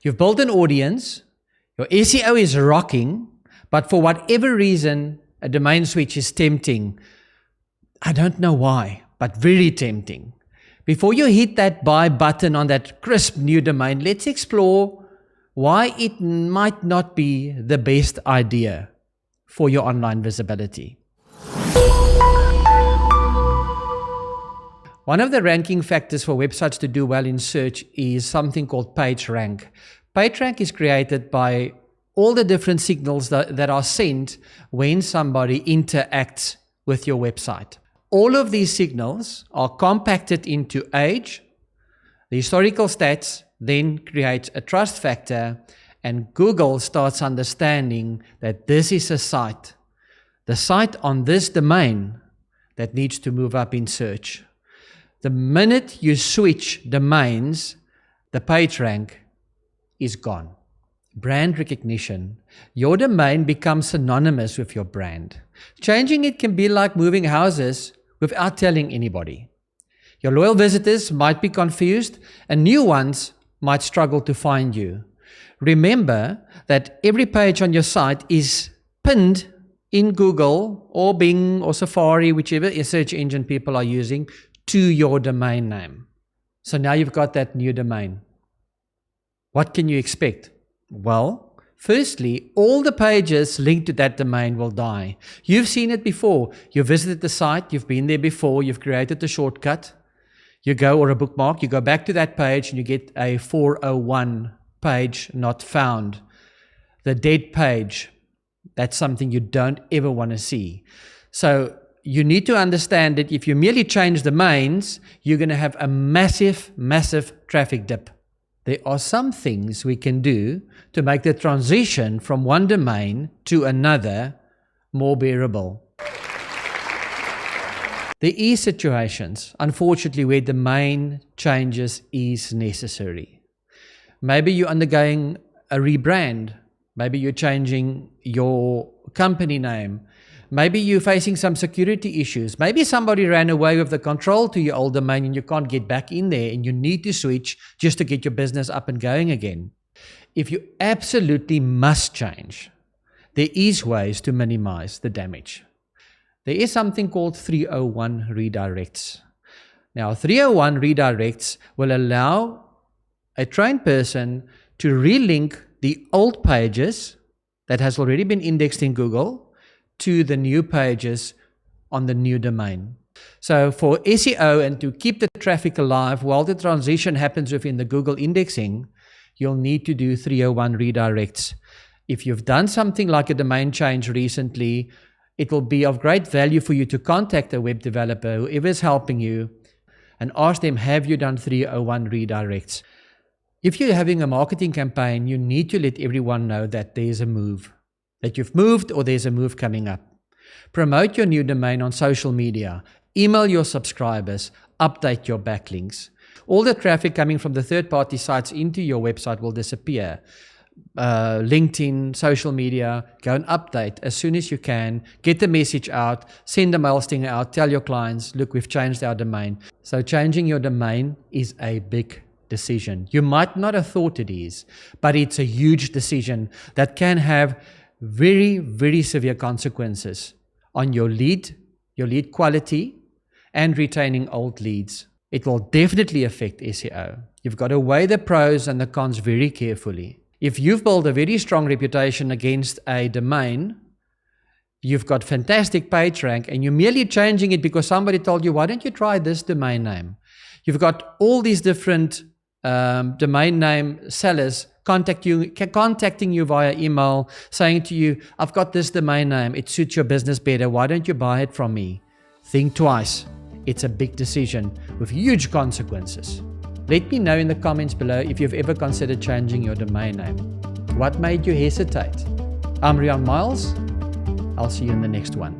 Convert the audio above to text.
You've built an audience, your SEO is rocking, but for whatever reason, a domain switch is tempting. I don't know why, but very tempting. Before you hit that buy button on that crisp new domain, let's explore why it might not be the best idea for your online visibility. One of the ranking factors for websites to do well in search is something called PageRank. PageRank is created by all the different signals that are sent when somebody interacts with your website. All of these signals are compacted into age, the historical stats, then creates a trust factor, and Google starts understanding that this is a site, the site on this domain that needs to move up in search. The minute you switch domains, the PageRank is gone. Brand recognition. Your domain becomes synonymous with your brand. Changing it can be like moving houses without telling anybody. Your loyal visitors might be confused, and new ones might struggle to find you. Remember that every page on your site is pinned in Google or Bing or Safari, whichever search engine people are using, to your domain name. So now you've got that new domain. What can you expect? Well, firstly, all the pages linked to that domain will die. You've seen it before. You visited the site, you've been there before, you've created a shortcut. You go, or a bookmark, you go back to that page and you get a 401 page not found. The dead page, that's something you don't ever want to see. So you need to understand that if you merely change domains, you're going to have a massive, massive traffic dip. There are some things we can do to make the transition from one domain to another more bearable. There are situations, unfortunately, where domain changes is necessary. Maybe you're undergoing a rebrand. Maybe you're changing your company name. Maybe you're facing some security issues. Maybe somebody ran away with the control to your old domain and you can't get back in there and you need to switch just to get your business up and going again. If you absolutely must change, there is ways to minimize the damage. There is something called 301 redirects. Now, 301 redirects will allow a trained person to relink the old pages that has already been indexed in Google to the new pages on the new domain. So for SEO and to keep the traffic alive while the transition happens within the Google indexing, you'll need to do 301 redirects. If you've done something like a domain change recently, it will be of great value for you to contact a web developer, whoever is helping you, and ask them, have you done 301 redirects? If you're having a marketing campaign, you need to let everyone know that there's a move, that you've moved or there's a move coming up. Promote your new domain on social media, email your subscribers, update your backlinks. All the traffic coming from the third-party sites into your website will disappear. LinkedIn, social media, go and update as soon as you can. Get the message out, send a mail stinger out, tell your clients, look, we've changed our domain. So changing your domain is a big decision. You might not have thought it is, but it's a huge decision that can have very, very severe consequences on your lead quality, and retaining old leads. It will definitely affect SEO. You've got to weigh the pros and the cons very carefully. If you've built a very strong reputation against a domain, you've got fantastic PageRank, and you're merely changing it because somebody told you, why don't you try this domain name? You've got all these different domain name sellers contacting you via email, saying to you, I've got this domain name, it suits your business better, why don't you buy it from me? Think twice. It's a big decision with huge consequences. Let me know in the comments below if you've ever considered changing your domain name. What made you hesitate? I'm Riaan Miles. I'll see you in the next one.